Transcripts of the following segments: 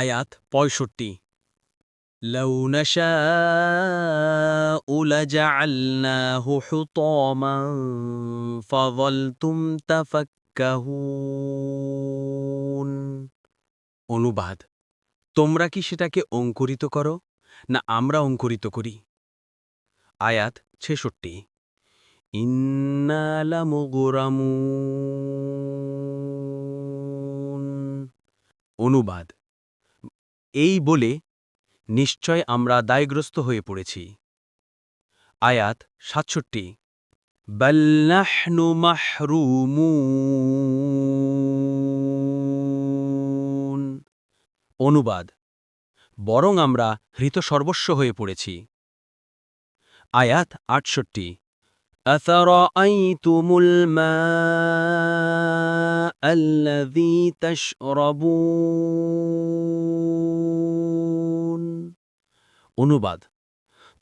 আয়াত ৬৫ লাউ নাশাউ লাজআলনাহু হুতামান ফাযালতুম তাফাক্কাহুন। অনুবাদ: তোমরা কি সেটাকে অঙ্কুরিত করো, না আমরা অঙ্কুরিত করি? আয়াত ৬৬ ইন্না লামুগরামুন। অনুবাদ: এই বলে নিশ্চয় আমরা দায়গ্রস্ত হয়ে পড়েছি। আয়াত ৬৭ বাল নাহনু মাহরুমুন। অনুবাদ: বরং আমরা হৃতসর্বস্ব হয়ে পড়েছি। আয়াত ৬৮ আফারাআইতুমুল মাআল্লাযী তাশরাবুন। অনুবাদ: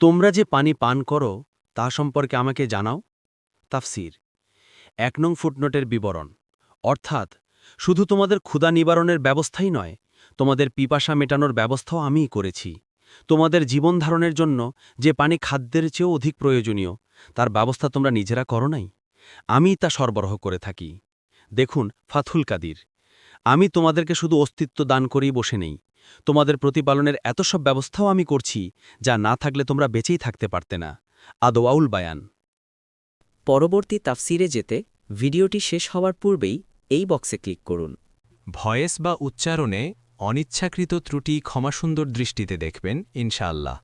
তোমরা যে পানি পান করো তা সম্পর্কে আমাকে জানাও। তাফসীর: ১ নং ফুটনোটের বিবরণ, অর্থাৎ শুধু তোমাদের ক্ষুধা নিবারণের ব্যবস্থাই নয়, তোমাদের পিপাসা মেটানোর ব্যবস্থাও আমিই করেছি। তোমাদের জীবন ধারণের জন্য যে পানি খাদ্যের চেয়েও অধিক প্রয়োজনীয়, তার ব্যবস্থা তোমরা নিজেরা করো নাই, আমিই তা সরবরাহ করে থাকি। দেখুন ফাথুল কাদির। আমি তোমাদেরকে শুধু অস্তিত্ব দান করেই বসে নেই, তোমাদের প্রতিপালনের এত সব ব্যবস্থাও আমি করছি, যা না থাকলে তোমরা বেঁচেই থাকতে পারতে না। আদওয়াউল বায়ান। পরবর্তী তাফসিরে যেতে ভিডিওটি শেষ হওয়ার পূর্বেই এই বক্সে ক্লিক করুন। ভয়েস বা উচ্চারণে অনিচ্ছাকৃত ত্রুটি ক্ষমাসুন্দর দৃষ্টিতে দেখবেন ইনশাআল্লাহ।